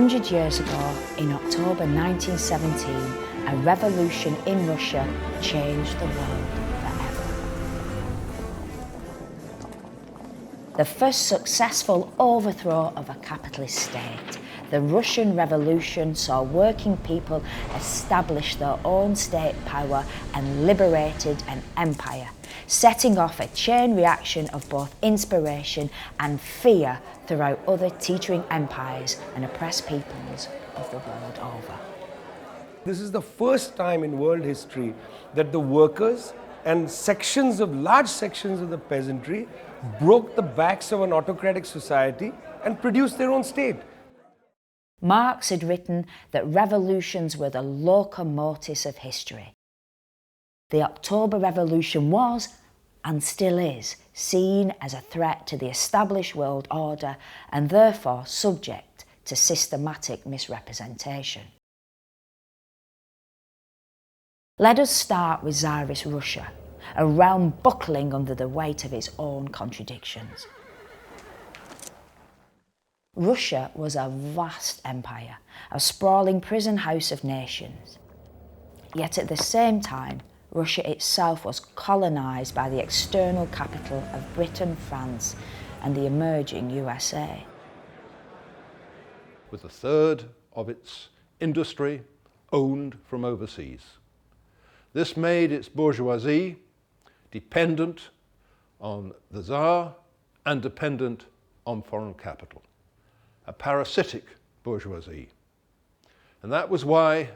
100 years ago, in October 1917, a revolution in Russia changed the world forever. The first successful overthrow of a capitalist state, the Russian Revolution saw working people establish their own state power and liberated an empire, setting off a chain reaction of both inspiration and fear throughout other teetering empires and oppressed peoples of the world over. This is the first time in world history that the workers and large sections of the peasantry broke the backs of an autocratic society and produced their own state. Marx had written that revolutions were the locomotives of history. The October Revolution was, and still is, seen as a threat to the established world order and therefore subject to systematic misrepresentation. Let us start with Tsarist Russia, a realm buckling under the weight of its own contradictions. Russia was a vast empire, a sprawling prison house of nations. Yet at the same time, Russia itself was colonised by the external capital of Britain, France, and the emerging USA. With a third of its industry owned from overseas. This made its bourgeoisie dependent on the Tsar and dependent on foreign capital. A parasitic bourgeoisie. And that was why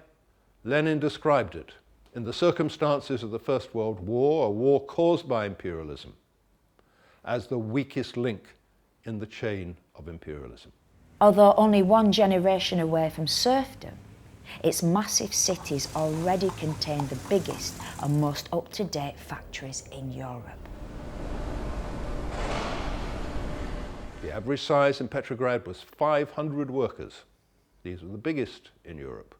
Lenin described it in the circumstances of the First World War, a war caused by imperialism, as the weakest link in the chain of imperialism. Although only one generation away from serfdom, its massive cities already contained the biggest and most up-to-date factories in Europe. The average size in Petrograd was 500 workers. These were the biggest in Europe,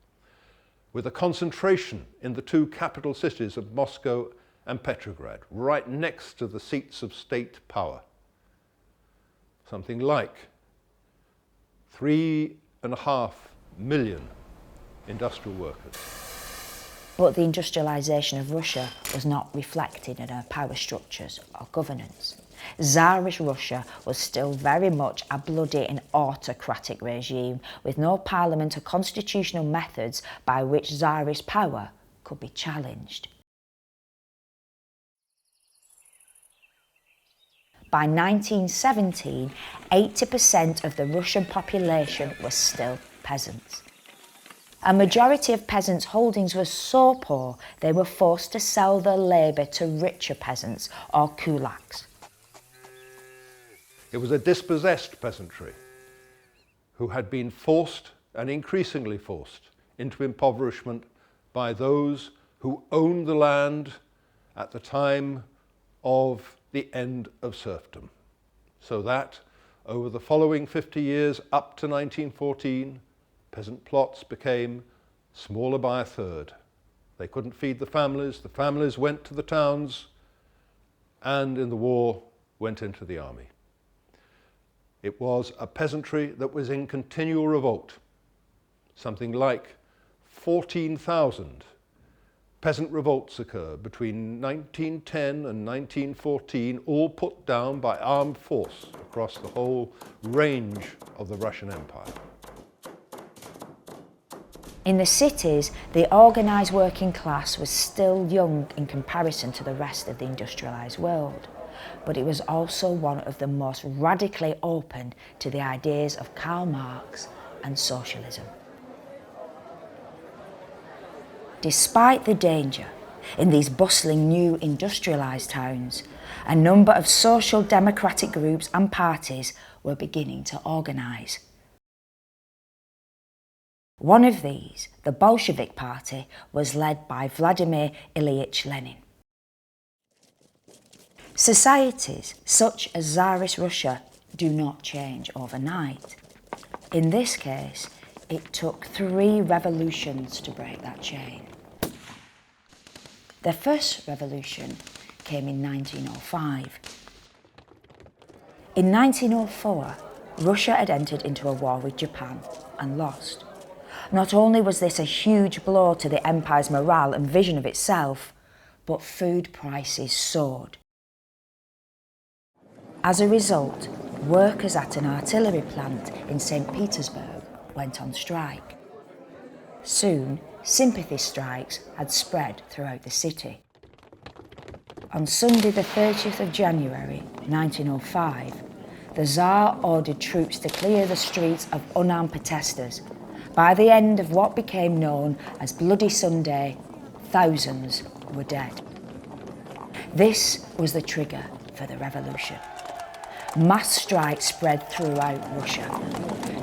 with a concentration in the two capital cities of Moscow and Petrograd, right next to the seats of state power. Something like 3.5 million industrial workers. But the industrialisation of Russia was not reflected in her power structures or governance. Tsarist Russia was still very much a bloody and autocratic regime with no parliament or constitutional methods by which Tsarist power could be challenged. By 1917, 80% of the Russian population was still peasants. A majority of peasants' holdings were so poor they were forced to sell their labour to richer peasants or kulaks. It was a dispossessed peasantry who had been forced, and increasingly forced, into impoverishment by those who owned the land at the time of the end of serfdom. So that, over the following 50 years up to 1914, peasant plots became smaller by a third. They couldn't feed the families went to the towns, and in the war went into the army. It was a peasantry that was in continual revolt. Something like 14,000 peasant revolts occurred between 1910 and 1914, all put down by armed force across the whole range of the Russian Empire. In the cities, the organised working class was still young in comparison to the rest of the industrialised world, but it was also one of the most radically open to the ideas of Karl Marx and socialism. Despite the danger, in these bustling new industrialised towns, a number of social democratic groups and parties were beginning to organise. One of these, the Bolshevik Party, was led by Vladimir Ilyich Lenin. Societies such as Tsarist Russia do not change overnight. In this case, it took 3 revolutions to break that chain. The first revolution came in 1905. In 1904, Russia had entered into a war with Japan, and lost. Not only was this a huge blow to the empire's morale and vision of itself, but food prices soared. As a result, workers at an artillery plant in St. Petersburg went on strike. Soon, sympathy strikes had spread throughout the city. On Sunday the 30th of January 1905, the Tsar ordered troops to clear the streets of unarmed protesters. By the end of what became known as Bloody Sunday, thousands were dead. This was the trigger for the revolution. Mass strikes spread throughout Russia.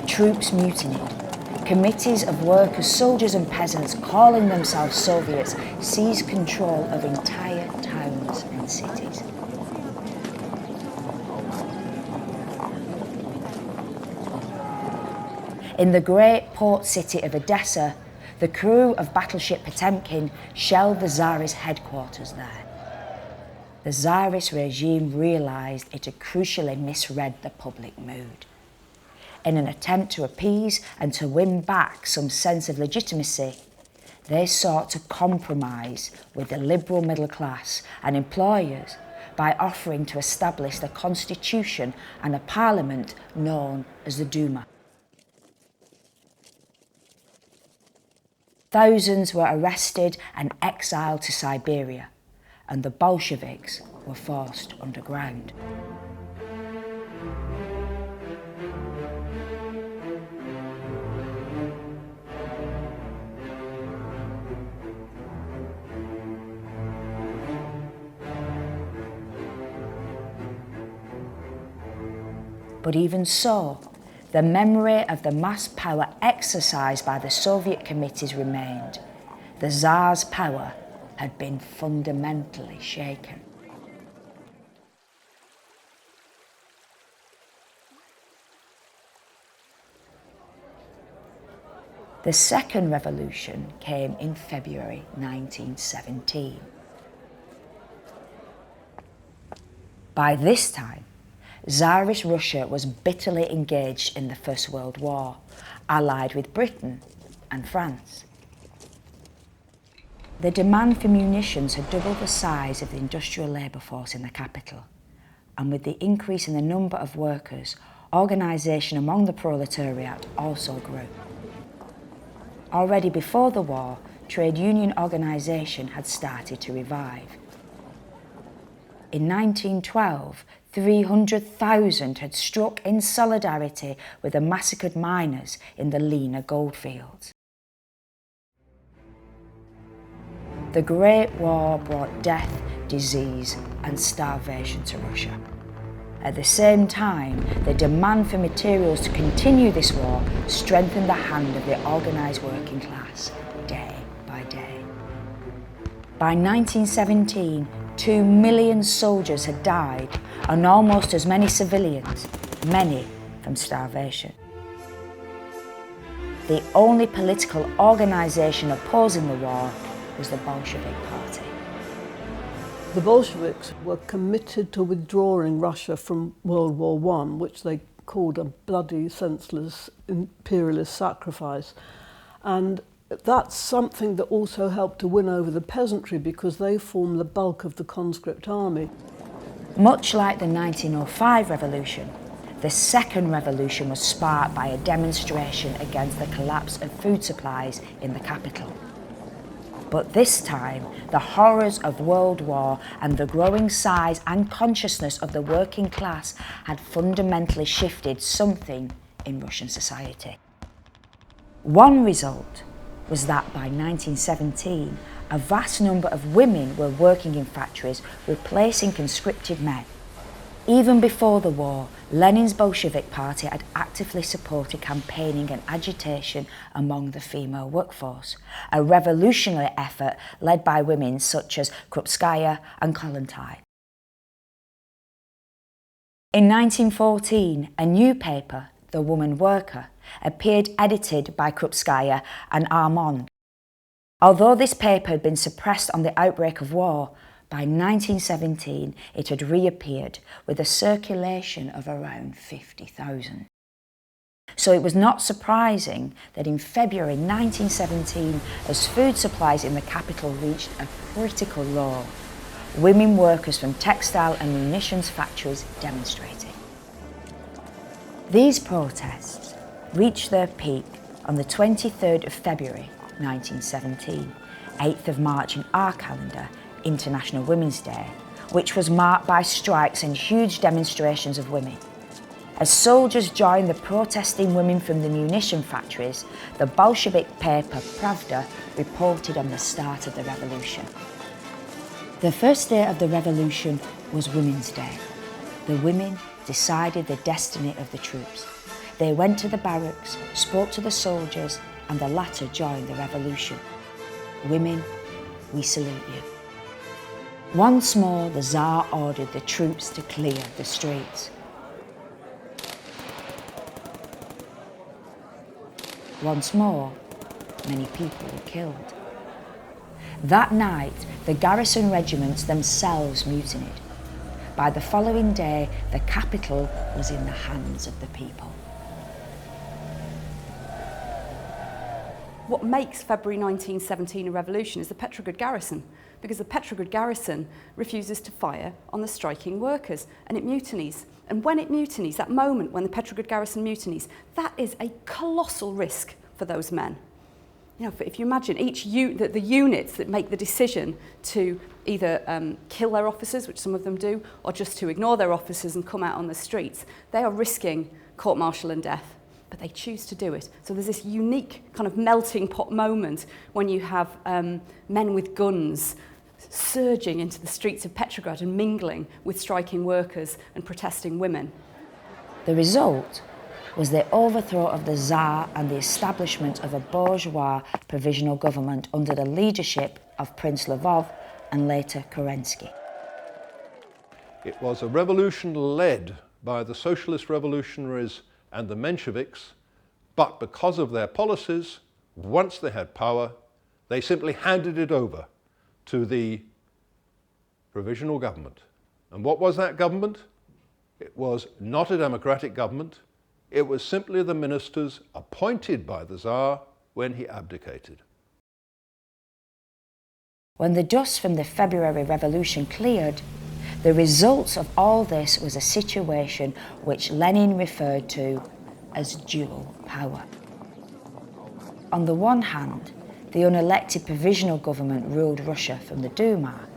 Troops mutinied. Committees of workers, soldiers and peasants, calling themselves Soviets, seized control of entire towns and cities. In the great port city of Odessa, the crew of battleship Potemkin shelled the Tsarist headquarters there. The Tsarist regime realised it had crucially misread the public mood. In an attempt to appease and to win back some sense of legitimacy, they sought to compromise with the liberal middle class and employers by offering to establish a constitution and a parliament known as the Duma. Thousands were arrested and exiled to Siberia, and the Bolsheviks were forced underground. But even so, the memory of the mass power exercised by the Soviet committees remained. The Tsar's power had been fundamentally shaken. The second revolution came in February 1917. By this time, Tsarist Russia was bitterly engaged in the First World War, allied with Britain and France. The demand for munitions had doubled the size of the industrial labour force in the capital, and with the increase in the number of workers, organisation among the proletariat also grew. Already before the war, trade union organisation had started to revive. In 1912, 300,000 had struck in solidarity with the massacred miners in the Lena goldfields. The Great War brought death, disease and starvation to Russia. At the same time, the demand for materials to continue this war strengthened the hand of the organised working class day by day. By 1917, 2 million soldiers had died and almost as many civilians, many from starvation. The only political organisation opposing the war was the Bolshevik Party. The Bolsheviks were committed to withdrawing Russia from World War I, which they called a bloody, senseless, imperialist sacrifice. And that's something that also helped to win over the peasantry because they formed the bulk of the conscript army. Much like the 1905 revolution, the second revolution was sparked by a demonstration against the collapse of food supplies in the capital. But this time, the horrors of World War and the growing size and consciousness of the working class had fundamentally shifted something in Russian society. One result was that by 1917, a vast number of women were working in factories, replacing conscripted men. Even before the war, Lenin's Bolshevik Party had actively supported campaigning and agitation among the female workforce, a revolutionary effort led by women such as Krupskaya and Kollontai. In 1914, a new paper, The Woman Worker, appeared edited by Krupskaya and Armand. Although this paper had been suppressed on the outbreak of war, by 1917 it had reappeared with a circulation of around 50,000. So it was not surprising that in February 1917, as food supplies in the capital reached a critical low, women workers from textile and munitions factories demonstrated. These protests reached their peak on the 23rd of February 1917, 8th of March in our calendar, International Women's Day, which was marked by strikes and huge demonstrations of women. As soldiers joined the protesting women from the munition factories, the Bolshevik paper Pravda reported on the start of the revolution. The first day of the revolution was Women's Day. The women decided the destiny of the troops. They went to the barracks, spoke to the soldiers, and the latter joined the revolution. Women, we salute you. Once more, the Tsar ordered the troops to clear the streets. Once more, many people were killed. That night, the garrison regiments themselves mutinied. By the following day, the capital was in the hands of the people. What makes February 1917 a revolution is the Petrograd garrison, because the Petrograd garrison refuses to fire on the striking workers, and it mutinies. And when it mutinies, that moment when the Petrograd garrison mutinies, that is a colossal risk for those men. You know, if you imagine the units that make the decision to either kill their officers, which some of them do, or just to ignore their officers and come out on the streets, they are risking court-martial and death, but they choose to do it. So there's this unique kind of melting pot moment when you have men with guns surging into the streets of Petrograd and mingling with striking workers and protesting women. The result was the overthrow of the Tsar and the establishment of a bourgeois provisional government under the leadership of Prince Lvov and later Kerensky. It was a revolution led by the socialist revolutionaries and the Mensheviks, but because of their policies, once they had power, they simply handed it over to the provisional government. And what was that government? It was not a democratic government. It was simply the ministers appointed by the Tsar when he abdicated. When the dust from the February Revolution cleared, the result of all this was a situation which Lenin referred to as dual power. On the one hand, the unelected provisional government ruled Russia from the Duma,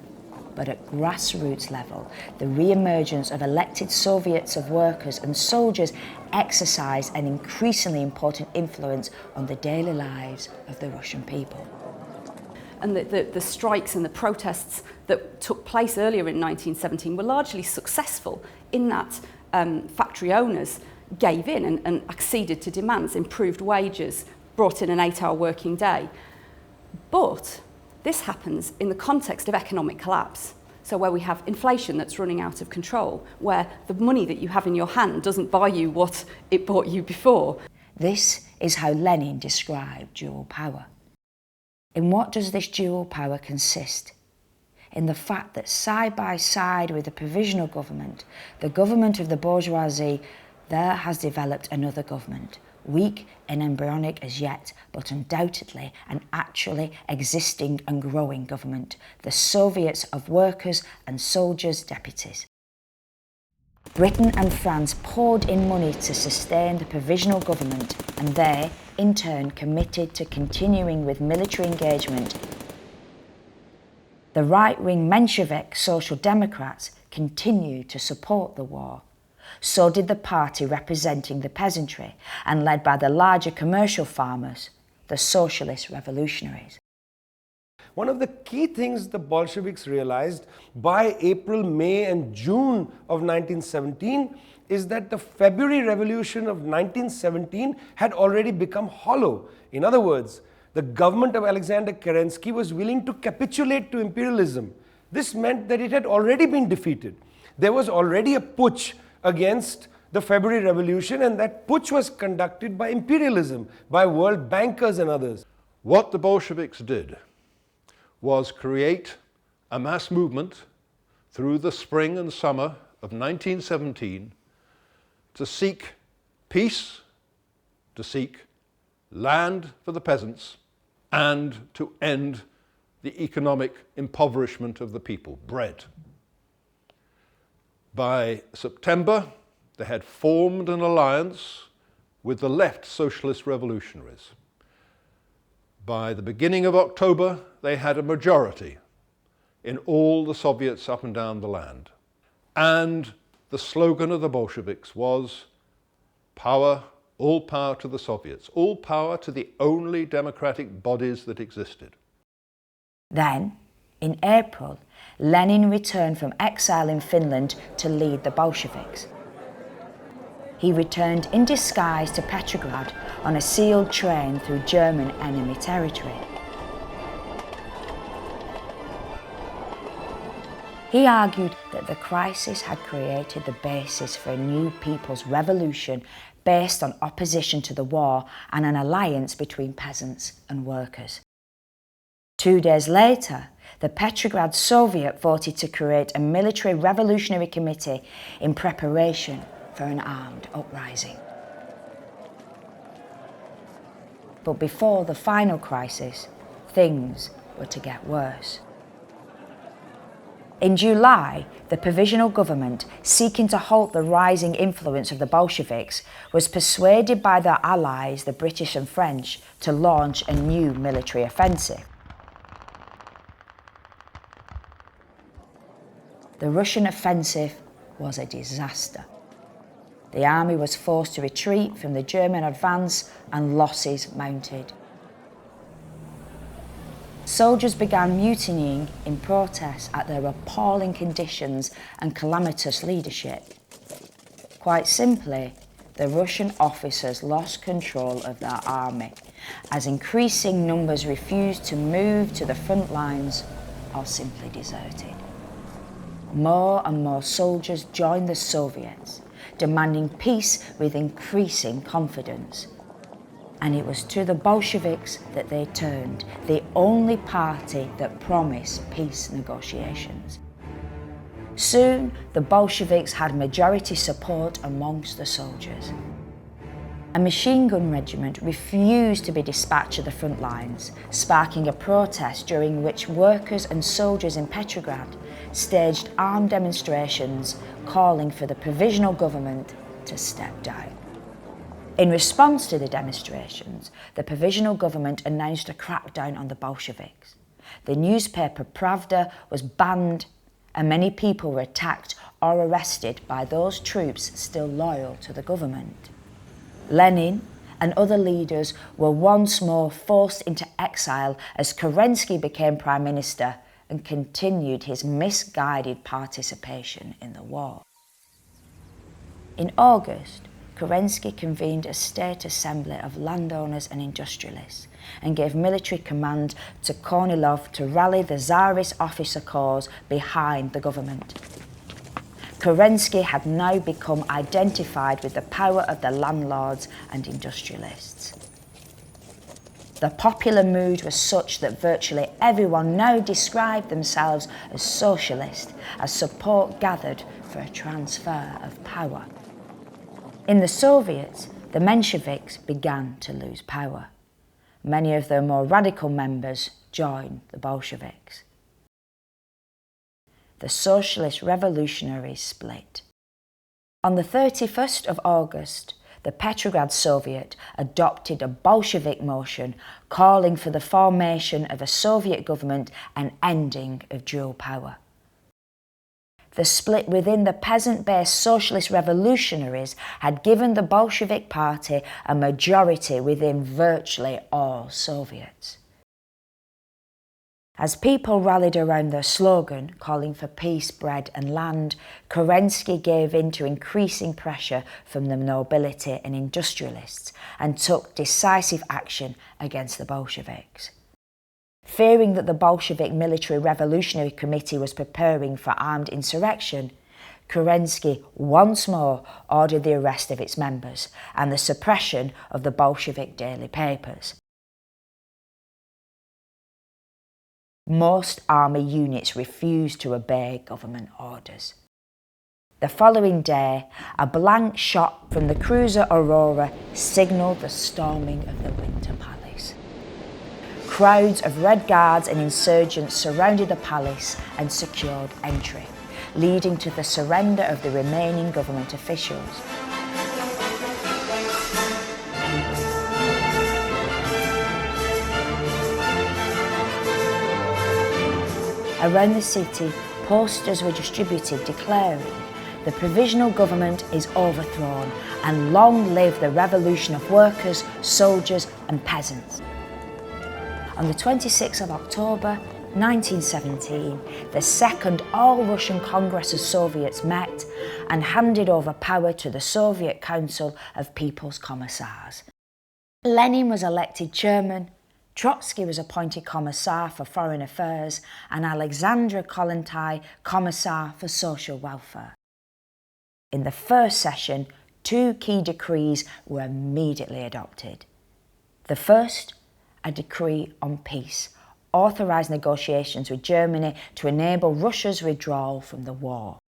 but at grassroots level, the re-emergence of elected Soviets of workers and soldiers exercised an increasingly important influence on the daily lives of the Russian people. And the strikes and the protests that took place earlier in 1917 were largely successful in that factory owners gave in and acceded to demands, improved wages, brought in an 8-hour working day. But this happens in the context of economic collapse. So where we have inflation that's running out of control, where the money that you have in your hand doesn't buy you what it bought you before. This is how Lenin described dual power. In what does this dual power consist? In the fact that side by side with the provisional government, the government of the bourgeoisie, there has developed another government, weak and embryonic as yet, but undoubtedly an actually existing and growing government, the Soviets of workers and soldiers' deputies. Britain and France poured in money to sustain the provisional government, and they, in turn, committed to continuing with military engagement. The right-wing Menshevik Social Democrats continued to support the war. So did the party representing the peasantry and led by the larger commercial farmers, the socialist revolutionaries. One of the key things the Bolsheviks realized by April, May and June of 1917 is that the February Revolution of 1917 had already become hollow. In other words, the government of Alexander Kerensky was willing to capitulate to imperialism. This meant that it had already been defeated. There was already a putsch against the February Revolution, and that putsch was conducted by imperialism, by world bankers and others. What the Bolsheviks did was create a mass movement through the spring and summer of 1917 to seek peace to seek land for the peasants and to end the economic impoverishment of the people, bread. By September, they had formed an alliance with the left socialist revolutionaries. By the beginning of October, they had a majority in all the Soviets up and down the land. And the slogan of the Bolsheviks was power, all power to the Soviets, all power to the only democratic bodies that existed. Then, in April, Lenin returned from exile in Finland to lead the Bolsheviks. He returned in disguise to Petrograd on a sealed train through German enemy territory. He argued that the crisis had created the basis for a new people's revolution based on opposition to the war and an alliance between peasants and workers. 2 days later, the Petrograd Soviet voted to create a military revolutionary committee in preparation for an armed uprising. But before the final crisis, things were to get worse. In July, the provisional government, seeking to halt the rising influence of the Bolsheviks, was persuaded by their allies, the British and French, to launch a new military offensive. The Russian offensive was a disaster. The army was forced to retreat from the German advance and losses mounted. Soldiers began mutinying in protest at their appalling conditions and calamitous leadership. Quite simply, the Russian officers lost control of their army as increasing numbers refused to move to the front lines or simply deserted. More and more soldiers joined the Soviets, demanding peace with increasing confidence. And it was to the Bolsheviks that they turned, the only party that promised peace negotiations. Soon, the Bolsheviks had majority support amongst the soldiers. A machine gun regiment refused to be dispatched to the front lines, sparking a protest during which workers and soldiers in Petrograd staged armed demonstrations calling for the provisional government to step down. In response to the demonstrations, the provisional government announced a crackdown on the Bolsheviks. The newspaper Pravda was banned and many people were attacked or arrested by those troops still loyal to the government. Lenin and other leaders were once more forced into exile as Kerensky became Prime Minister and continued his misguided participation in the war. In August, Kerensky convened a state assembly of landowners and industrialists and gave military command to Kornilov to rally the Tsarist officer corps behind the government. Kerensky had now become identified with the power of the landlords and industrialists. The popular mood was such that virtually everyone now described themselves as socialist, as support gathered for a transfer of power. In the Soviets, the Mensheviks began to lose power. Many of their more radical members joined the Bolsheviks. The socialist revolutionaries split. On the 31st of August, the Petrograd Soviet adopted a Bolshevik motion calling for the formation of a Soviet government and ending of dual power. The split within the peasant-based socialist revolutionaries had given the Bolshevik Party a majority within virtually all Soviets. As people rallied around their slogan, calling for peace, bread and land, Kerensky gave in to increasing pressure from the nobility and industrialists and took decisive action against the Bolsheviks. Fearing that the Bolshevik Military Revolutionary Committee was preparing for armed insurrection, Kerensky once more ordered the arrest of its members and the suppression of the Bolshevik daily papers. Most army units refused to obey government orders. The following day, a blank shot from the cruiser Aurora signalled the storming of the Winter Palace. Crowds of Red Guards and insurgents surrounded the palace and secured entry, leading to the surrender of the remaining government officials. Around the city, posters were distributed declaring, "The provisional government is overthrown and long live the revolution of workers, soldiers and peasants." On the 26th of October 1917, the Second All-Russian Congress of Soviets met and handed over power to the Soviet Council of People's Commissars. Lenin was elected chairman, Trotsky was appointed Commissar for Foreign Affairs, and Alexandra Kollontai Commissar for Social Welfare. In the first session, two key decrees were immediately adopted. The first, a decree on peace, authorised negotiations with Germany to enable Russia's withdrawal from the war.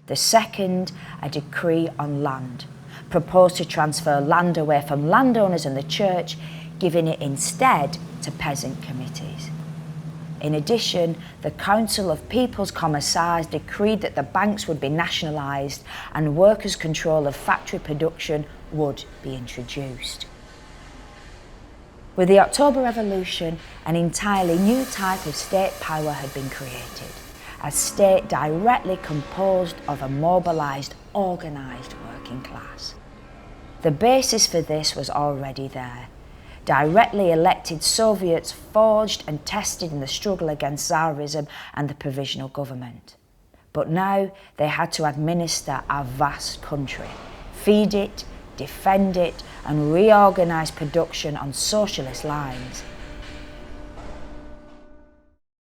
The second, a decree on land, proposed to transfer land away from landowners and the church, giving it instead to peasant committees. In addition, the Council of People's Commissars decreed that the banks would be nationalised and workers' control of factory production would be introduced. With the October Revolution, an entirely new type of state power had been created, a state directly composed of a mobilised, organised working class. The basis for this was already there. Directly elected Soviets forged and tested in the struggle against Tsarism and the provisional government. But now they had to administer a vast country, feed it, defend it, and reorganise production on socialist lines.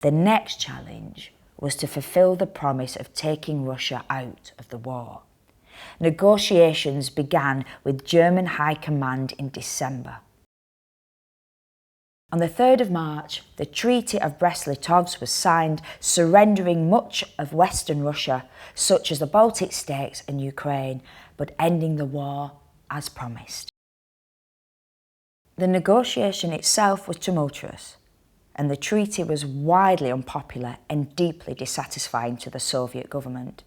The next challenge was to fulfil the promise of taking Russia out of the war. Negotiations began with German High Command in December. On the 3rd of March, the Treaty of Brest-Litovsk was signed, surrendering much of Western Russia, such as the Baltic states and Ukraine, but ending the war as promised. The negotiation itself was tumultuous, and the treaty was widely unpopular and deeply dissatisfying to the Soviet government.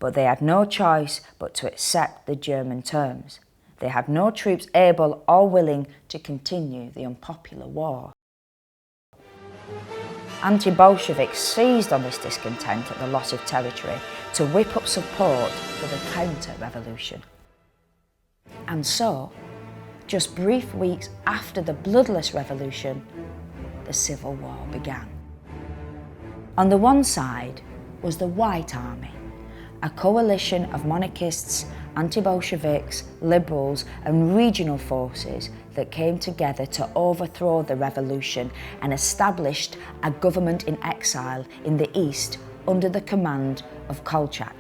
But they had no choice but to accept the German terms. They had no troops able or willing to continue the unpopular war. Anti-Bolsheviks seized on this discontent at the loss of territory to whip up support for the counter-revolution. And so, just brief weeks after the bloodless revolution, the Civil War began. On the one side was the White Army, a coalition of monarchists, anti-Bolsheviks, liberals and regional forces that came together to overthrow the revolution and established a government in exile in the east under the command of Kolchak.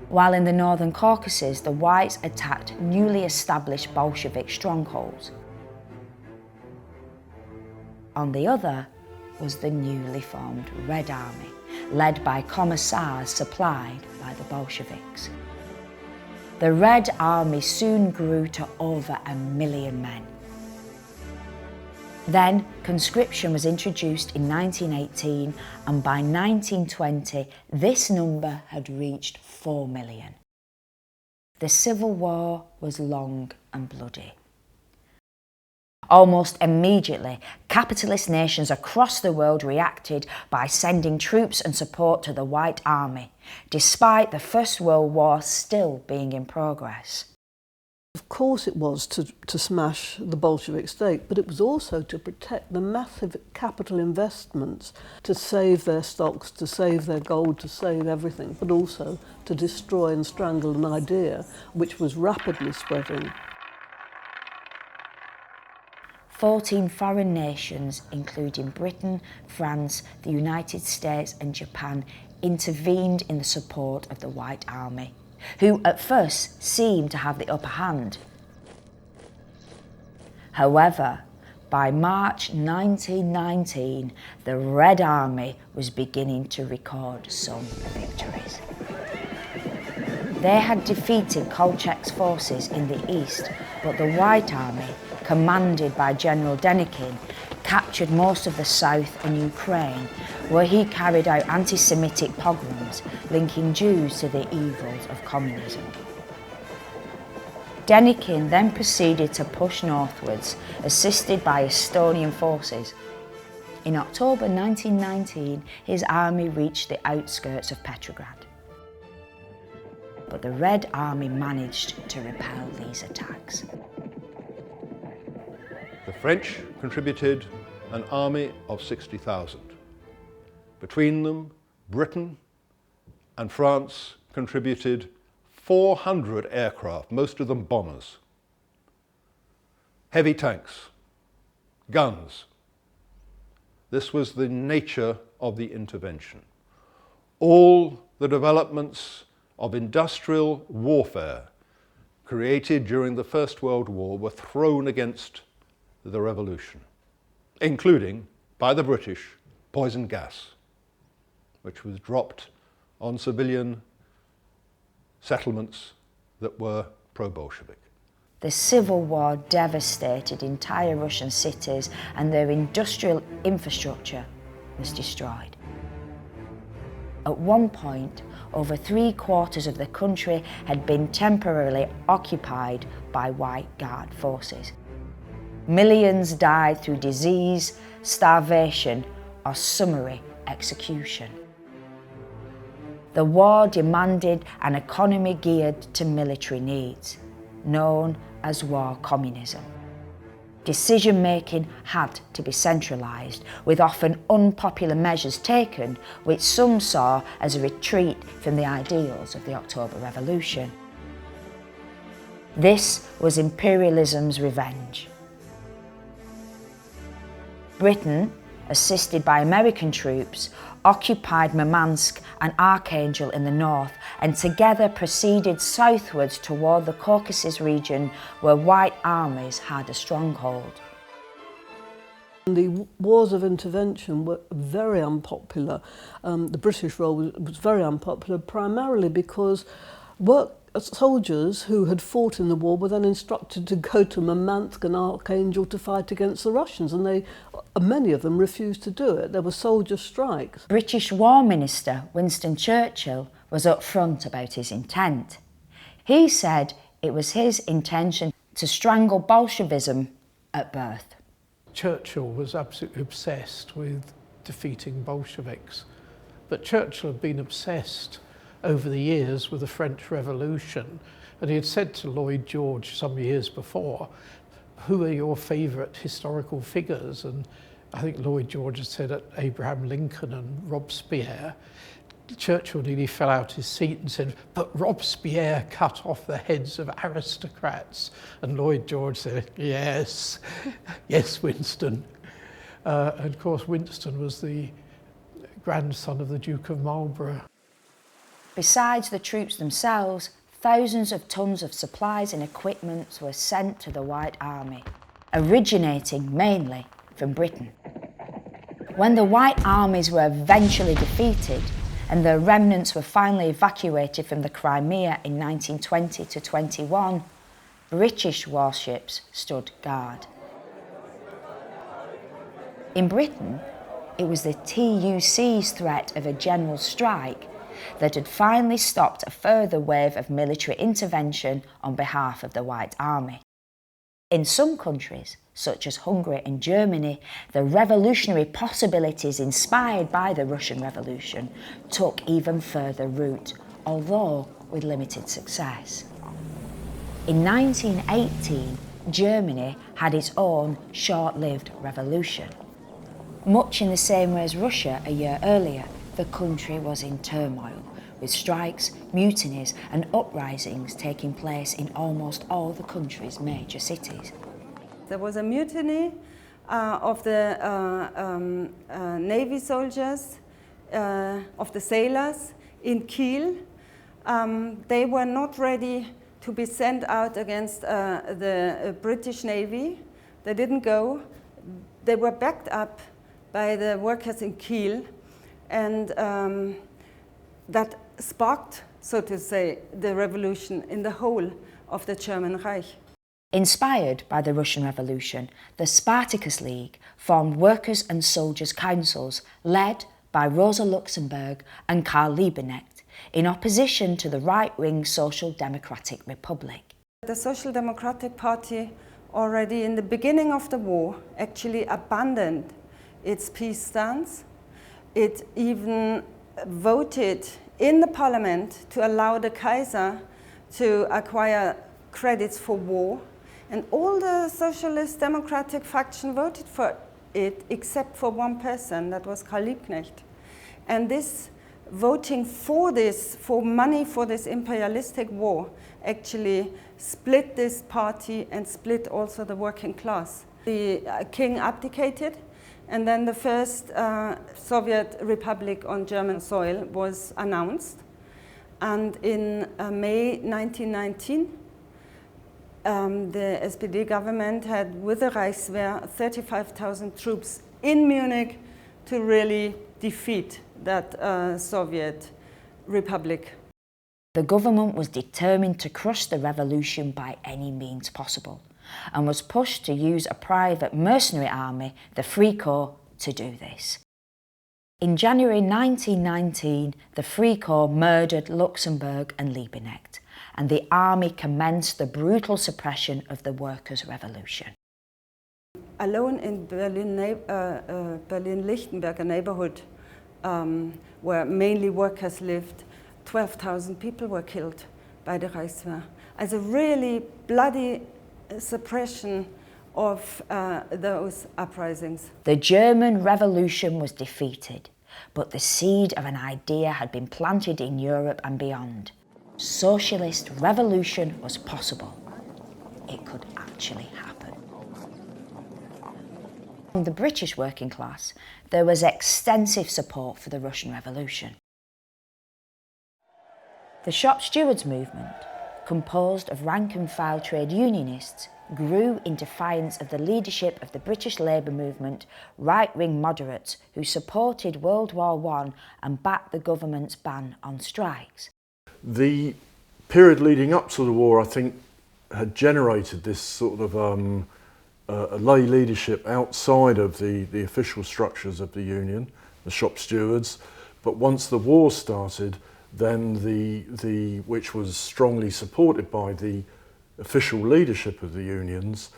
While in the northern Caucasus, the Whites attacked newly established Bolshevik strongholds. On the other was the newly formed Red Army, led by commissars supplied by the Bolsheviks. The Red Army soon grew to over 1 million men. Then conscription was introduced in 1918, and by 1920 this number had reached 4 million. The Civil War was long and bloody. Almost immediately, capitalist nations across the world reacted by sending troops and support to the White Army, despite the First World War still being in progress. Of course it was to smash the Bolshevik state, but it was also to protect the massive capital investments, to save their stocks, to save their gold, to save everything, but also to destroy and strangle an idea which was rapidly spreading. 14 foreign nations, including Britain, France, the United States and Japan, intervened in the support of the White Army, who at first seemed to have the upper hand. However, by March 1919, the Red Army was beginning to record some victories. They had defeated Kolchak's forces in the east, but the White Army, commanded by General Denikin, captured most of the south and Ukraine, where he carried out anti-Semitic pogroms linking Jews to the evils of communism. Denikin then proceeded to push northwards, assisted by Estonian forces. In October 1919, his army reached the outskirts of Petrograd. But the Red Army managed to repel these attacks. The French contributed an army of 60,000. Between them, Britain and France contributed 400 aircraft, most of them bombers, heavy tanks, guns. This was the nature of the intervention. All the developments of industrial warfare created during the First World War were thrown against the revolution, including, by the British, poison gas, which was dropped on civilian settlements that were pro-Bolshevik. The Civil War devastated entire Russian cities and their industrial infrastructure was destroyed. At one point, over 3/4 of the country had been temporarily occupied by White Guard forces. Millions died through disease, starvation, or summary execution. The war demanded an economy geared to military needs, known as war communism. Decision-making had to be centralised, with often unpopular measures taken, which some saw as a retreat from the ideals of the October Revolution. This was imperialism's revenge. Britain, assisted by American troops, occupied Murmansk and Archangel in the north, and together proceeded southwards toward the Caucasus region where White armies had a stronghold. The wars of intervention were very unpopular. The British role was very unpopular, primarily because soldiers who had fought in the war were then instructed to go to Murmansk and Archangel to fight against the Russians, and many of them refused to do it. There were soldier strikes. British War Minister Winston Churchill was upfront about his intent. He said it was his intention to strangle Bolshevism at birth. Churchill was absolutely obsessed with defeating Bolsheviks, but Churchill had been obsessed over the years with the French Revolution, and he had said to Lloyd George some years before, who are your favourite historical figures? And I think Lloyd George had said Abraham Lincoln and Robespierre. Churchill nearly fell out his seat and said, but Robespierre cut off the heads of aristocrats. And Lloyd George said, yes, yes, Winston. And of course, Winston was the grandson of the Duke of Marlborough. Besides the troops themselves, thousands of tons of supplies and equipment were sent to the White Army, originating mainly from Britain. When the White armies were eventually defeated and their remnants were finally evacuated from the Crimea in 1920 to 21, British warships stood guard. In Britain, it was the TUC's threat of a general strike that had finally stopped a further wave of military intervention on behalf of the White Army. In some countries, such as Hungary and Germany, the revolutionary possibilities inspired by the Russian Revolution took even further root, although with limited success. In 1918, Germany had its own short-lived revolution. Much in the same way as Russia a year earlier, the country was in turmoil, with strikes, mutinies and uprisings taking place in almost all the country's major cities. There was a mutiny of the Navy soldiers, of the sailors in Kiel. They were not ready to be sent out against the British Navy. They didn't go. They were backed up by the workers in Kiel, and that sparked so to say, the revolution in the whole of the German Reich. Inspired by the Russian Revolution, the Spartacus League formed workers' and soldiers' councils led by Rosa Luxemburg and Karl Liebknecht in opposition to the right-wing Social Democratic Republic. The Social Democratic Party already in the beginning of the war actually abandoned its peace stance. It even voted in the parliament to allow the Kaiser to acquire credits for war, and all the Socialist Democratic faction voted for it except for one person, that was Karl Liebknecht. And this voting for money for this imperialistic war actually split this party and split also the working class. The king abdicated, and then the first Soviet republic on German soil was announced. And in May 1919, the SPD government had, with the Reichswehr, 35,000 troops in Munich to really defeat that Soviet republic. The government was determined to crush the revolution by any means possible and was pushed to use a private mercenary army, the Free Corps, to do this. In January 1919, the Free Corps murdered Luxemburg and Liebknecht, and the army commenced the brutal suppression of the workers' revolution. Alone in Berlin-Lichtenberg, a neighborhood where mainly workers lived, 12,000 people were killed by the Reichswehr. As a really bloody suppression of those uprisings. The German Revolution was defeated, but the seed of an idea had been planted in Europe and beyond. Socialist revolution was possible. It could actually happen. In the British working class, there was extensive support for the Russian Revolution. The shop stewards movement, composed of rank-and-file trade unionists, grew in defiance of the leadership of the British Labour movement, right-wing moderates who supported World War I and backed the government's ban on strikes. The period leading up to the war, I think, had generated this sort of a lay leadership outside of the official structures of the union, the shop stewards. But once the war started, then which was strongly supported by the official leadership of the unions,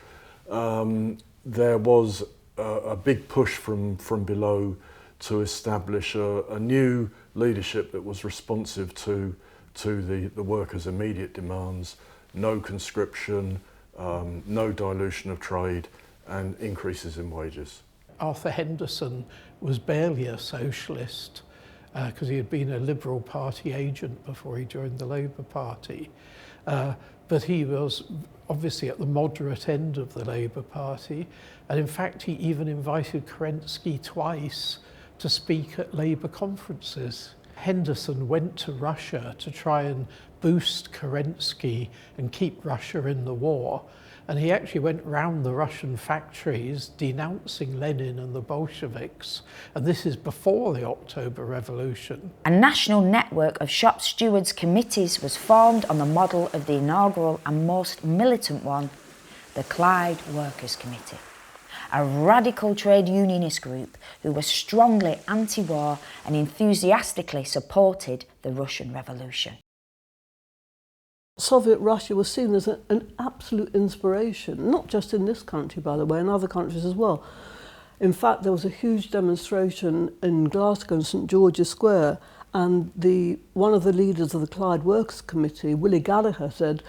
there was a big push from below to establish a new leadership that was responsive to the workers' immediate demands: no conscription, no dilution of trade, and increases in wages. Arthur Henderson was barely a socialist because he had been a Liberal Party agent before he joined the Labour Party. But he was obviously at the moderate end of the Labour Party, and in fact he even invited Kerensky twice to speak at Labour conferences. Henderson went to Russia to try and boost Kerensky and keep Russia in the war, and he actually went round the Russian factories denouncing Lenin and the Bolsheviks, and this is before the October Revolution. A national network of shop stewards committees was formed on the model of the inaugural and most militant one, the Clyde Workers' Committee, a radical trade unionist group who were strongly anti-war and enthusiastically supported the Russian Revolution. Soviet Russia was seen as an absolute inspiration, not just in this country, by the way, in other countries as well. In fact, there was a huge demonstration in Glasgow in St George's Square, and one of the leaders of the Clyde Workers' Committee, Willie Gallagher, said,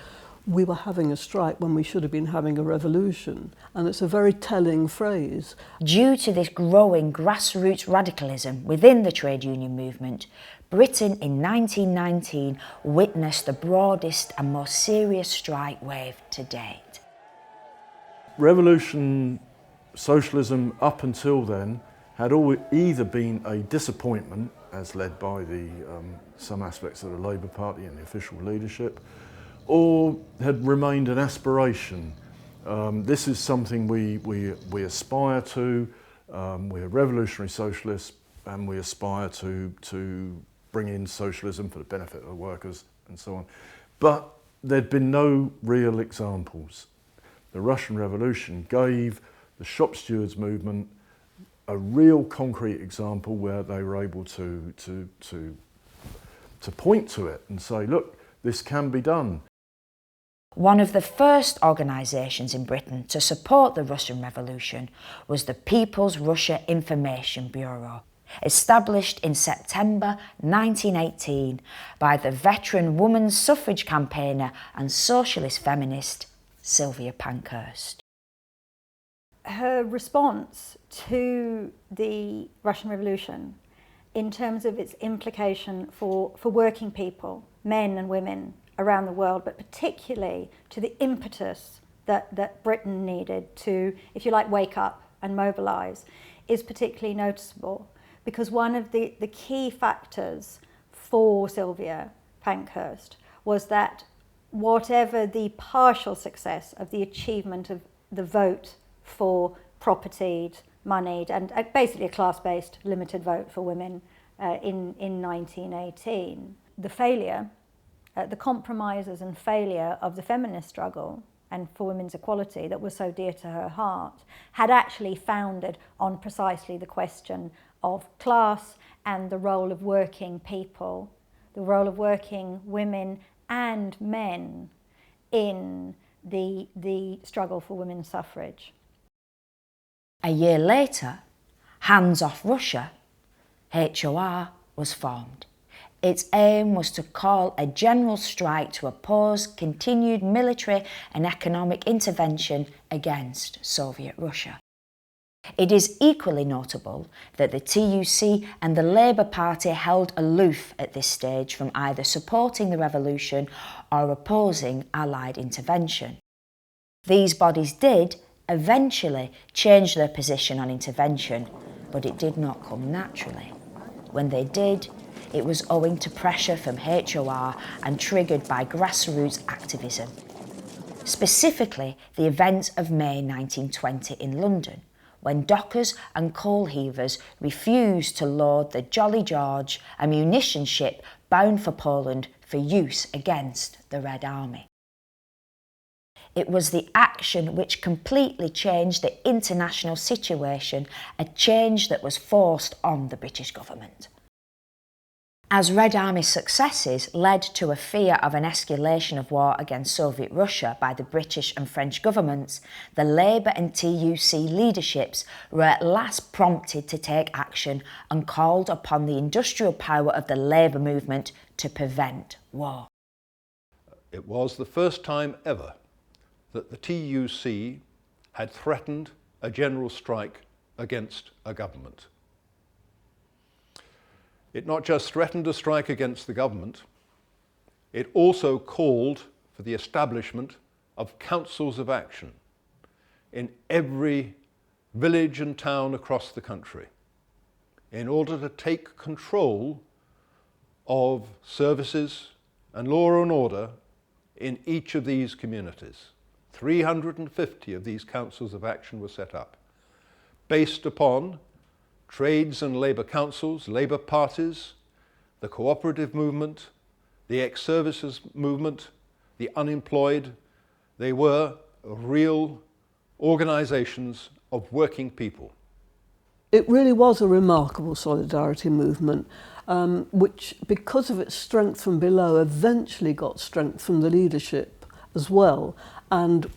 "We were having a strike when we should have been having a revolution." And it's a very telling phrase. Due to this growing grassroots radicalism within the trade union movement, Britain in 1919 witnessed the broadest and most serious strike wave to date. Revolution, socialism up until then had either been a disappointment, as led by some aspects of the Labour Party and the official leadership, or had remained an aspiration. This is something we aspire to. We're revolutionary socialists, and we aspire to bring in socialism for the benefit of the workers and so on. But there'd been no real examples. The Russian Revolution gave the shop stewards movement a real concrete example where they were able to point to it and say, look, this can be done. One of the first organisations in Britain to support the Russian Revolution was the People's Russia Information Bureau, established in September 1918 by the veteran women's suffrage campaigner and socialist feminist Sylvia Pankhurst. Her response to the Russian Revolution, in terms of its implication for working people, men and women around the world, but particularly to the impetus that Britain needed to, if you like, wake up and mobilise, is particularly noticeable, because one of the key factors for Sylvia Pankhurst was that whatever the partial success of the achievement of the vote for propertied, moneyed, and basically a class-based limited vote for women in 1918, the failure, the compromises and failure of the feminist struggle and for women's equality that was so dear to her heart had actually founded on precisely the question of class and the role of working people, the role of working women and men in the struggle for women's suffrage. A year later, Hands Off Russia, HOR, was formed. Its aim was to call a general strike to oppose continued military and economic intervention against Soviet Russia. It is equally notable that the TUC and the Labour Party held aloof at this stage from either supporting the revolution or opposing Allied intervention. These bodies did eventually change their position on intervention, but it did not come naturally. When they did, it was owing to pressure from HOR and triggered by grassroots activism. Specifically, the events of May 1920 in London, when dockers and coal heavers refused to load the Jolly George, a munition ship bound for Poland for use against the Red Army. It was the action which completely changed the international situation, a change that was forced on the British government. As Red Army successes led to a fear of an escalation of war against Soviet Russia by the British and French governments, the Labour and TUC leaderships were at last prompted to take action and called upon the industrial power of the labour movement to prevent war. It was the first time ever that the TUC had threatened a general strike against a government. It not just threatened a strike against the government, it also called for the establishment of councils of action in every village and town across the country in order to take control of services and law and order in each of these communities. 350 of these councils of action were set up, based upon trades and labour councils, labour parties, the cooperative movement, the ex-services movement, the unemployed. They were real organisations of working people. It really was a remarkable solidarity movement, which, because of its strength from below, eventually got strength from the leadership as well, and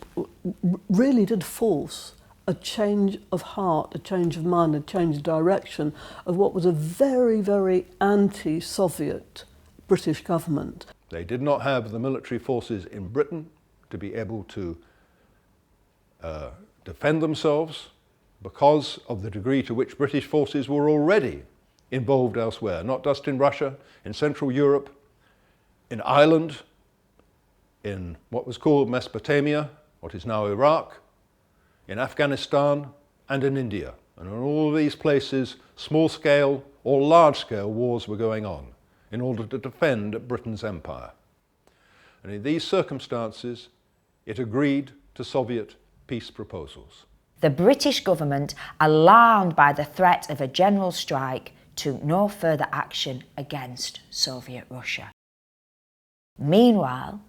really did force a change of heart, a change of mind, a change of direction of what was a very, very anti-Soviet British government. They did not have the military forces in Britain to be able to defend themselves because of the degree to which British forces were already involved elsewhere, not just in Russia, in Central Europe, in Ireland, in what was called Mesopotamia, what is now Iraq, in Afghanistan and in India. And in all of these places, small-scale or large-scale wars were going on in order to defend Britain's empire. And in these circumstances, it agreed to Soviet peace proposals. The British government, alarmed by the threat of a general strike, took no further action against Soviet Russia. Meanwhile,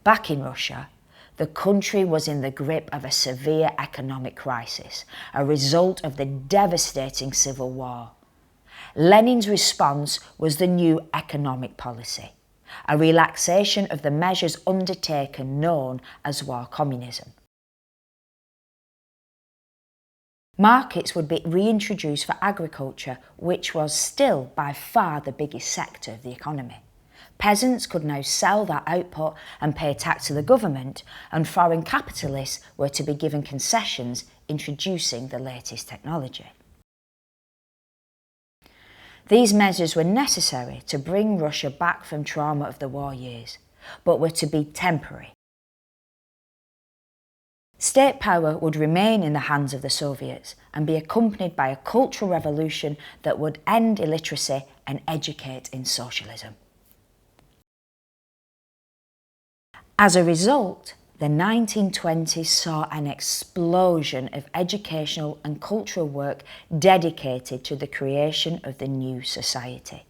back in Russia, the country was in the grip of a severe economic crisis, a result of the devastating civil war. Lenin's response was the new economic policy, a relaxation of the measures undertaken known as war communism. Markets would be reintroduced for agriculture, which was still by far the biggest sector of the economy. Peasants could now sell their output and pay tax to the government, and foreign capitalists were to be given concessions introducing the latest technology. These measures were necessary to bring Russia back from trauma of the war years, but were to be temporary. State power would remain in the hands of the Soviets and be accompanied by a cultural revolution that would end illiteracy and educate in socialism. As a result, the 1920s saw an explosion of educational and cultural work dedicated to the creation of the new society.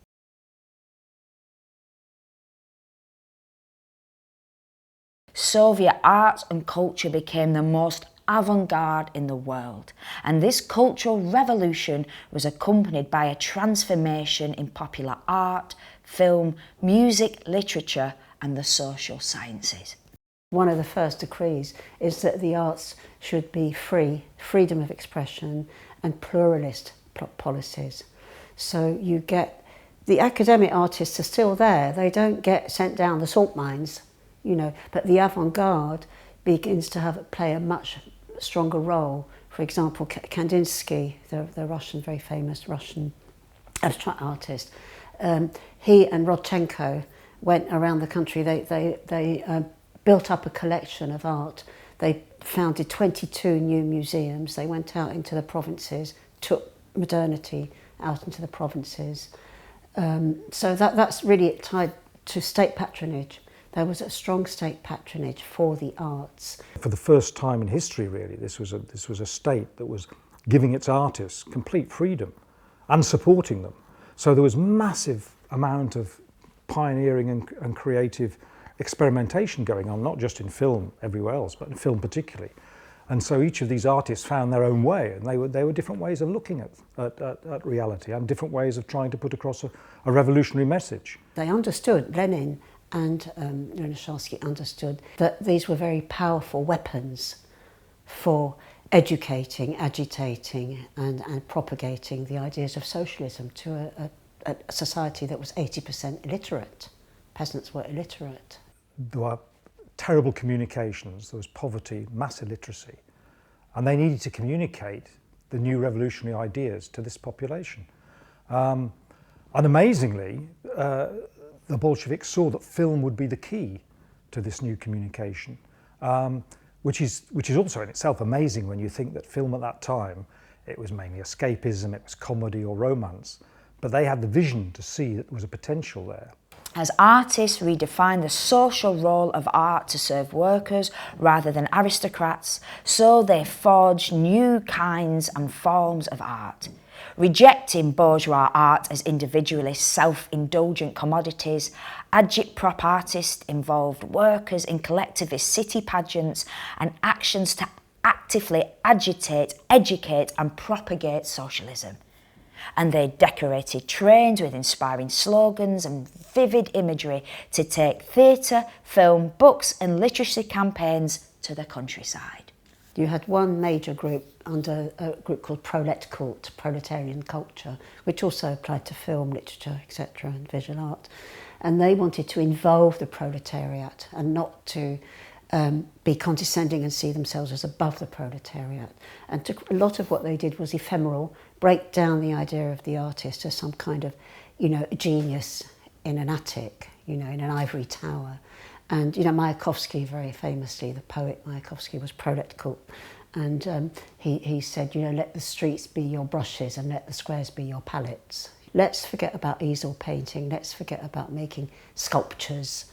Soviet art and culture became the most avant-garde in the world, and this cultural revolution was accompanied by a transformation in popular art, film, music, literature, and the social sciences. One of the first decrees is that the arts should be free, freedom of expression and pluralist policies. So you get, the academic artists are still there, they don't get sent down the salt mines, you know, but the avant-garde begins to play a much stronger role. For example, Kandinsky, the Russian, very famous Russian abstract artist, he and Rodchenko went around the country. They built up a collection of art. They founded 22 new museums. They went out into the provinces, took modernity out into the provinces. So that's really tied to state patronage. There was a strong state patronage for the arts. For the first time in history, really, this was a state that was giving its artists complete freedom and supporting them. So there was massive amount of pioneering and creative experimentation going on, not just in film, everywhere else, but in film particularly. And so each of these artists found their own way, and they were different ways of looking at reality and different ways of trying to put across a revolutionary message. They understood, Lenin and Lunacharsky understood that these were very powerful weapons for educating, agitating and propagating the ideas of socialism to a society that was 80% illiterate. Peasants were illiterate. There were terrible communications, there was poverty, mass illiteracy, and they needed to communicate the new revolutionary ideas to this population. And amazingly, the Bolsheviks saw that film would be the key to this new communication, which is also in itself amazing when you think that film at that time, it was mainly escapism, it was comedy or romance, but they had the vision to see that there was a potential there. As artists redefined the social role of art to serve workers rather than aristocrats, so they forged new kinds and forms of art. Rejecting bourgeois art as individualist, self-indulgent commodities, agitprop artists involved workers in collectivist city pageants and actions to actively agitate, educate and propagate socialism. And they decorated trains with inspiring slogans and vivid imagery to take theatre, film, books and literacy campaigns to the countryside. You had one major group under a group called Prolet Cult, Proletarian Culture, which also applied to film, literature, etc. and visual art. And they wanted to involve the proletariat and not to be condescending and see themselves as above the proletariat. And a lot of what they did was ephemeral, break down the idea of the artist as some kind of, genius in an attic, in an ivory tower. And, Mayakovsky, very famously, the poet Mayakovsky was prolet cult. And he said, let the streets be your brushes and let the squares be your palettes. Let's forget about easel painting. Let's forget about making sculptures.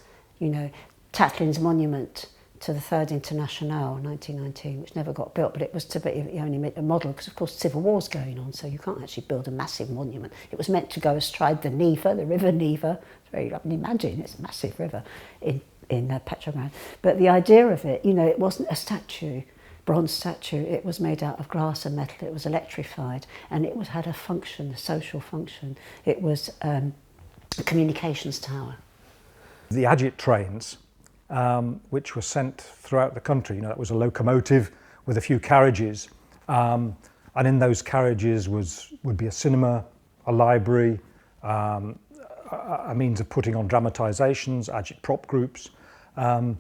Tatlin's monument to the Third Internationale, 1919, which never got built, but it was to be only a model because, of course, civil war's going on, so you can't actually build a massive monument. It was meant to go astride the Neva, the river Neva. It's very, I can imagine, it's a massive river in Petrograd. But the idea of it, you know, it wasn't a statue, bronze statue. It was made out of glass and metal. It was electrified, and it had a function, a social function. It was a communications tower. The Agit trains, which were sent throughout the country, you know, that was a locomotive with a few carriages, and in those carriages would be a cinema, a library, a means of putting on dramatisations, Agit prop groups, and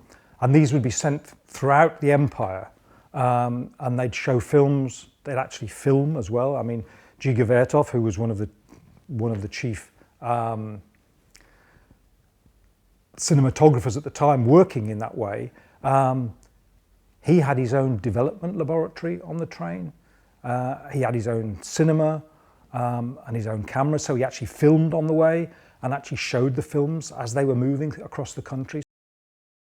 these would be sent throughout the empire, and they'd show films. They'd actually film as well. I mean, Dziga Vertov, who was one of the chief cinematographers at the time working in that way, he had his own development laboratory on the train. He had his own cinema and his own camera, so he actually filmed on the way and actually showed the films as they were moving across the country.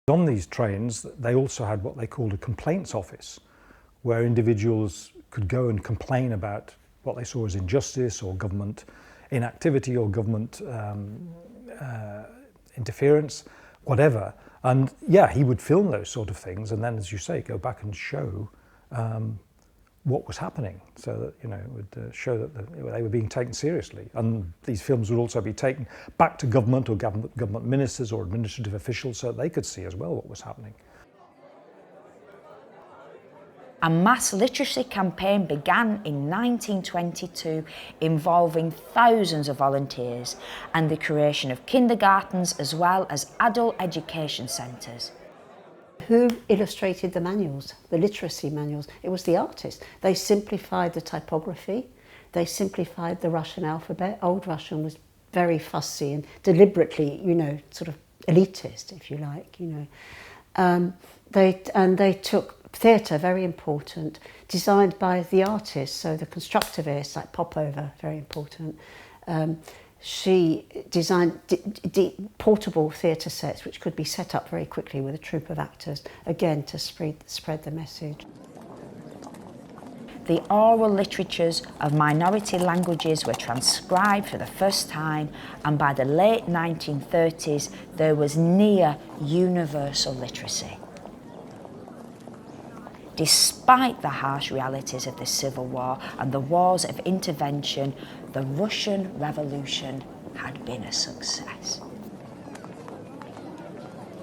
On these trains, they also had what they called a complaints office, where individuals could go and complain about what they saw as injustice or government inactivity or government interference, whatever. And yeah, he would film those sort of things and then, as you say, go back and show what was happening, so that, you know, it would show that they were being taken seriously. And these films would also be taken back to government or government ministers or administrative officials so that they could see as well what was happening. A mass literacy campaign began in 1922 involving thousands of volunteers and the creation of kindergartens as well as adult education centres. Who illustrated the manuals, the literacy manuals? It was the artists. They simplified the typography, they simplified the Russian alphabet. Old Russian was very fussy and deliberately, you know, sort of elitist, if you like, you know. They took theatre, very important, designed by the artists, so the constructivists like Popova, very important. She designed portable theatre sets which could be set up very quickly with a troupe of actors, again to spread the message. The oral literatures of minority languages were transcribed for the first time, and by the late 1930s there was near universal literacy. Despite the harsh realities of the Civil War and the wars of intervention, the Russian Revolution had been a success.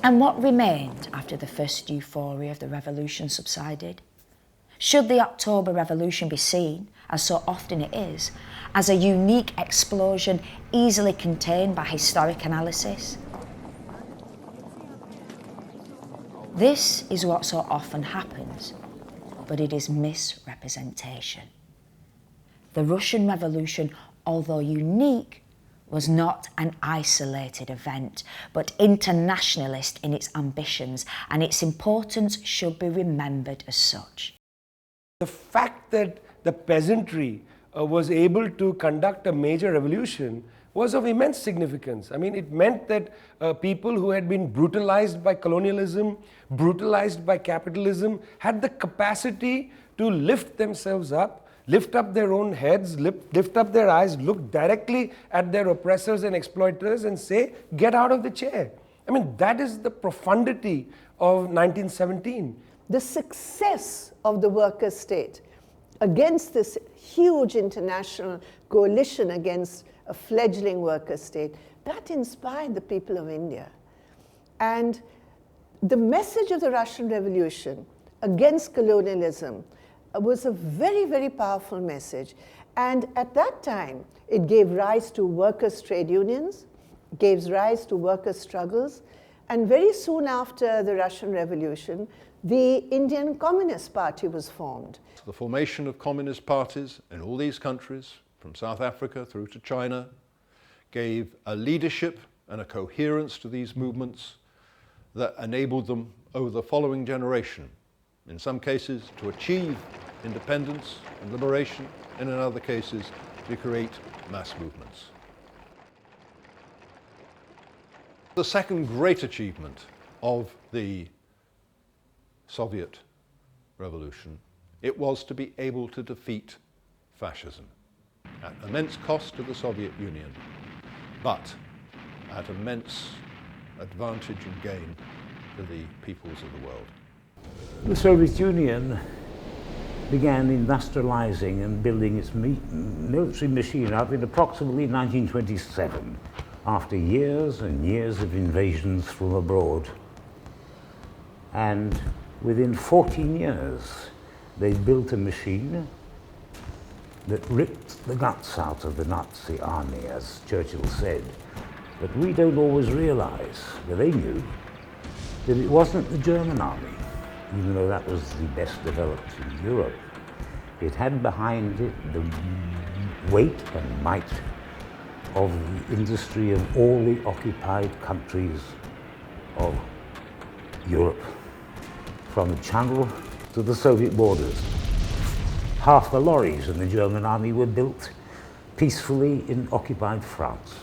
And what remained after the first euphoria of the revolution subsided? Should the October Revolution be seen, as so often it is, as a unique explosion easily contained by historic analysis? This is what so often happens, but it is misrepresentation. The Russian Revolution, although unique, was not an isolated event, but internationalist in its ambitions, and its importance should be remembered as such. The fact that the peasantry was able to conduct a major revolution was of immense significance. I mean, it meant that people who had been brutalized by colonialism, brutalized by capitalism, had the capacity to lift themselves up, lift up their own heads, lift up their eyes, look directly at their oppressors and exploiters and say, get out of the chair. I mean, that is the profundity of 1917. The success of the worker state against this huge international coalition against a fledgling worker state, that inspired the people of India. And the message of the Russian Revolution against colonialism was a very, very powerful message. And at that time, it gave rise to workers' trade unions, gave rise to workers' struggles, and very soon after the Russian Revolution, the Indian Communist Party was formed. The formation of communist parties in all these countries, from South Africa through to China, gave a leadership and a coherence to these movements that enabled them over the following generation, in some cases to achieve independence and liberation, and in other cases to create mass movements. The second great achievement of the Soviet revolution, it was to be able to defeat fascism at immense cost to the Soviet Union, but at immense advantage and gain to the peoples of the world. The Soviet Union began industrializing and building its military machine up in approximately 1927, after years and years of invasions from abroad. And within 14 years, they built a machine that ripped the guts out of the Nazi army, as Churchill said. But we don't always realize, but they knew, that it wasn't the German army, even though that was the best developed in Europe. It had behind it the weight and might of the industry of all the occupied countries of Europe, from the Channel to the Soviet borders. Half the lorries in the German army were built peacefully in occupied France.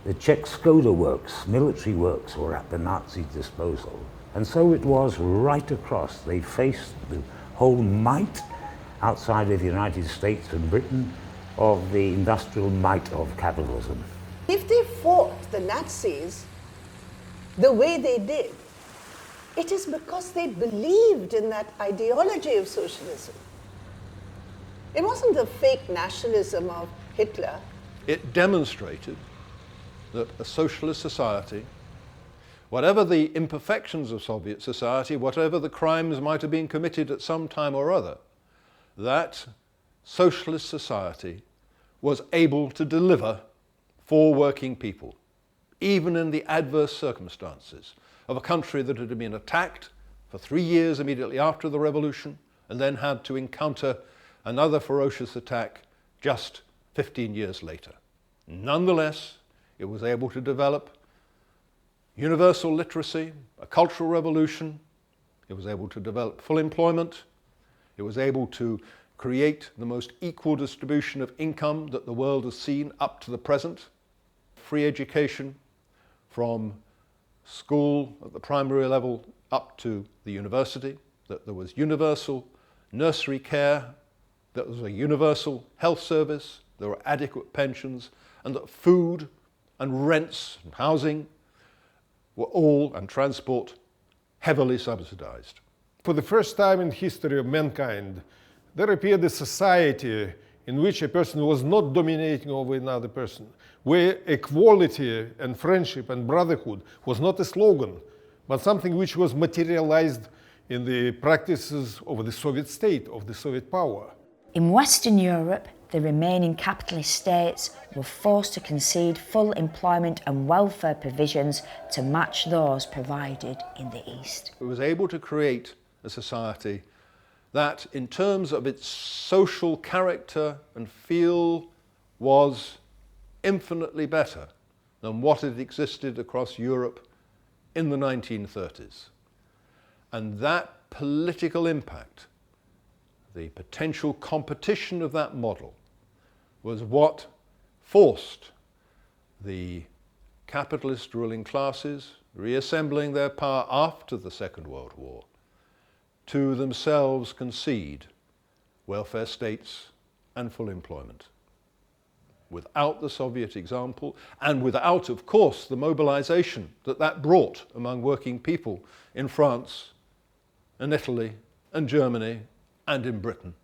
The Czech Skoda works, military works, were at the Nazi disposal. And so it was right across. They faced the whole might outside of the United States and Britain of the industrial might of capitalism. If they fought the Nazis the way they did, it is because they believed in that ideology of socialism. It wasn't the fake nationalism of Hitler. It demonstrated that a socialist society, whatever the imperfections of Soviet society, whatever the crimes might have been committed at some time or other, that socialist society was able to deliver for working people, even in the adverse circumstances of a country that had been attacked for 3 years immediately after the revolution and then had to encounter another ferocious attack just 15 years later. Nonetheless, it was able to develop universal literacy, a cultural revolution. It was able to develop full employment. It was able to create the most equal distribution of income that the world has seen up to the present. Free education from school at the primary level up to the university, that there was universal nursery care, that there was a universal health service, there were adequate pensions, and that food and rents and housing were all, and transport, heavily subsidized. For the first time in history of mankind, there appeared a society in which a person was not dominating over another person, where equality and friendship and brotherhood was not a slogan, but something which was materialized in the practices of the Soviet state, of the Soviet power. In Western Europe, the remaining capitalist states were forced to concede full employment and welfare provisions to match those provided in the East. It was able to create a society that, in terms of its social character and feel, was infinitely better than what had existed across Europe in the 1930s. And that political impact, the potential competition of that model, was what forced the capitalist ruling classes, reassembling their power after the Second World War, to themselves concede welfare states and full employment. Without the Soviet example, and without, of course, the mobilization that that brought among working people in France and Italy and Germany and in Britain,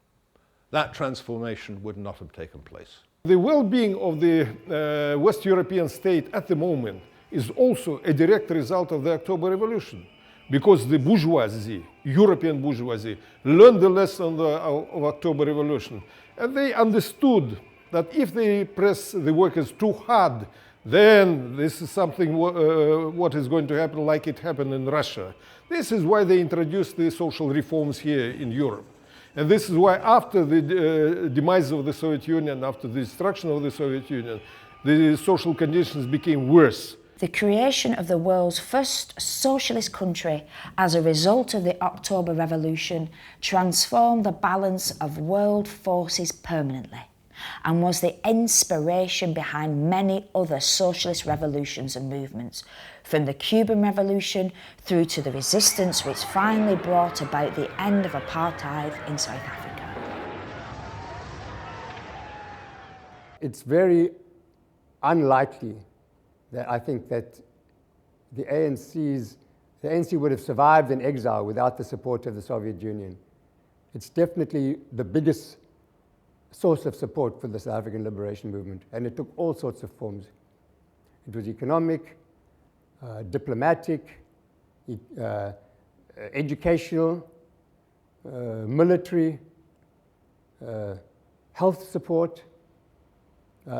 that transformation would not have taken place. The well-being of the West European state at the moment is also a direct result of the October Revolution, because the bourgeoisie, European bourgeoisie, learned the lesson of October Revolution, and they understood that if they press the workers too hard, then this is something what is going to happen like it happened in Russia. This is why they introduced the social reforms here in Europe. And this is why after the demise of the Soviet Union, after the destruction of the Soviet Union, the social conditions became worse. The creation of the world's first socialist country as a result of the October Revolution transformed the balance of world forces permanently. and was the inspiration behind many other socialist revolutions and movements, from the Cuban Revolution through to the resistance which finally brought about the end of apartheid in South Africa. It's very unlikely that I think that the ANC would have survived in exile without the support of the Soviet Union. It's definitely the biggest source of support for the South African liberation movement, and it took all sorts of forms. It was economic, diplomatic, educational, military, health support.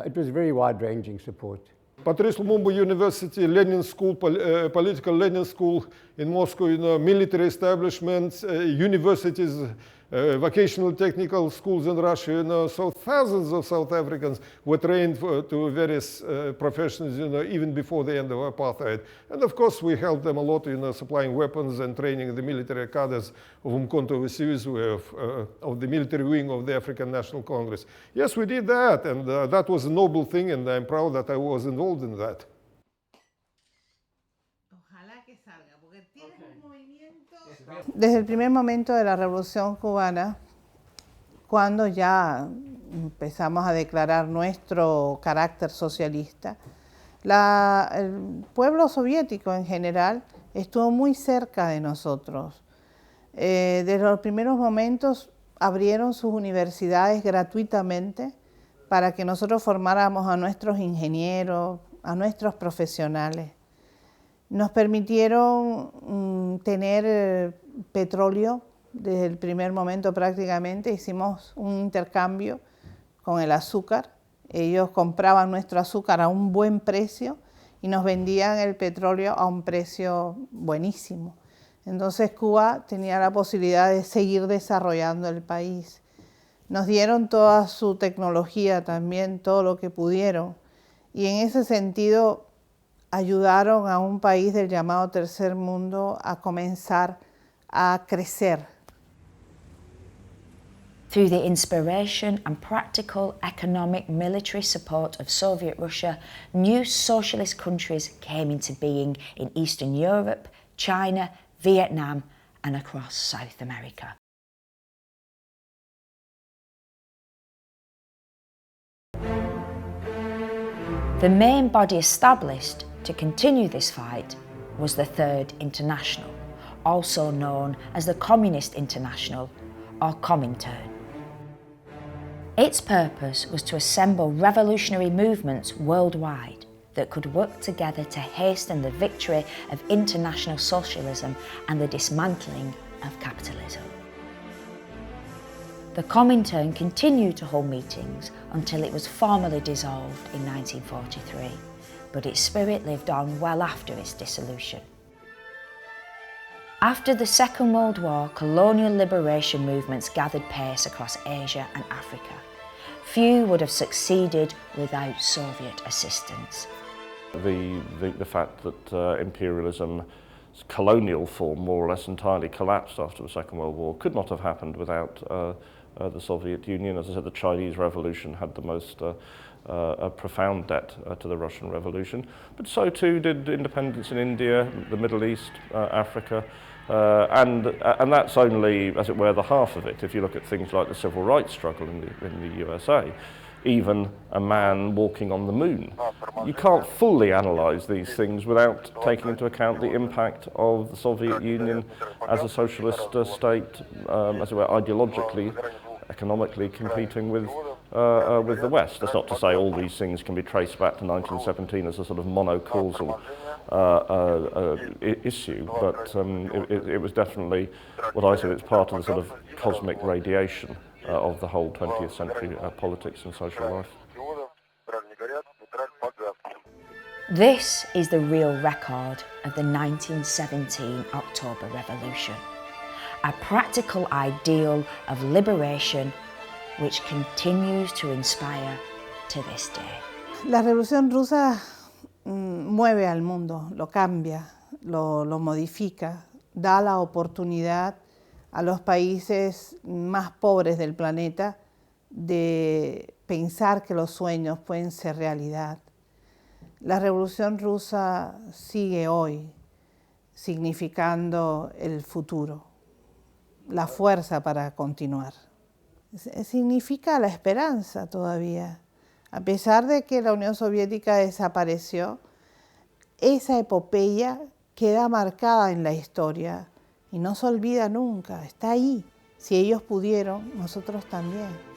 It was very wide-ranging support. Patrice Lumumba University, Lenin School, political Lenin School in Moscow, military establishments, universities, vocational technical schools in Russia, so thousands of South Africans were trained to various professions, even before the end of apartheid. And of course, we helped them a lot in supplying weapons and training the military cadres of Umkhonto we Sizwe, of the military wing of the African National Congress. Yes, we did that, and that was a noble thing, and I'm proud that I was involved in that. Desde el primer momento de la Revolución Cubana, cuando ya empezamos a declarar nuestro carácter socialista, el pueblo soviético en general estuvo muy cerca de nosotros. Desde los primeros momentos abrieron sus universidades gratuitamente para que nosotros formáramos a nuestros ingenieros, a nuestros profesionales. Nos permitieron tener petróleo desde el primer momento prácticamente. Hicimos un intercambio con el azúcar. Ellos compraban nuestro azúcar a un buen precio y nos vendían el petróleo a un precio buenísimo. Entonces Cuba tenía la posibilidad de seguir desarrollando el país. Nos dieron toda su tecnología también, todo lo que pudieron. Y en ese sentido ayudaron a un país del llamado tercer mundo a comenzar a crecer. Through the inspiration and practical economic military support of Soviet Russia, new socialist countries came into being in Eastern Europe, China, Vietnam, and across South America. The main body established to continue this fight was the Third International, also known as the Communist International or Comintern. Its purpose was to assemble revolutionary movements worldwide that could work together to hasten the victory of international socialism and the dismantling of capitalism. The Comintern continued to hold meetings until it was formally dissolved in 1943, but its spirit lived on well after its dissolution. After the Second World War, colonial liberation movements gathered pace across Asia and Africa. Few would have succeeded without Soviet assistance. The fact that imperialism's colonial form more or less entirely collapsed after the Second World War could not have happened without the Soviet Union. As I said, the Chinese Revolution had the most a profound debt to the Russian Revolution, but so too did independence in India, the Middle East, Africa, and that's only, as it were, the half of it. If you look at things like the civil rights struggle in the USA, even a man walking on the moon. You can't fully analyse these things without taking into account the impact of the Soviet Union as a socialist state, as it were, ideologically, economically competing with the West. That's not to say all these things can be traced back to 1917 as a sort of monocausal issue, but it was definitely what I said, it's part of the sort of cosmic radiation of the whole 20th century politics and social life. This is the real record of the 1917 October Revolution, a practical ideal of liberation which continues to inspire to this day. La Revolución Rusa mueve al mundo, lo cambia, lo modifica, da la oportunidad a los países más pobres del planeta de pensar que los sueños pueden ser realidad. La Revolución Rusa sigue hoy, significando el futuro, la fuerza para continuar. Significa la esperanza todavía. A pesar de que la Unión Soviética desapareció, esa epopeya queda marcada en la historia y no se olvida nunca, está ahí. Si ellos pudieron, nosotros también.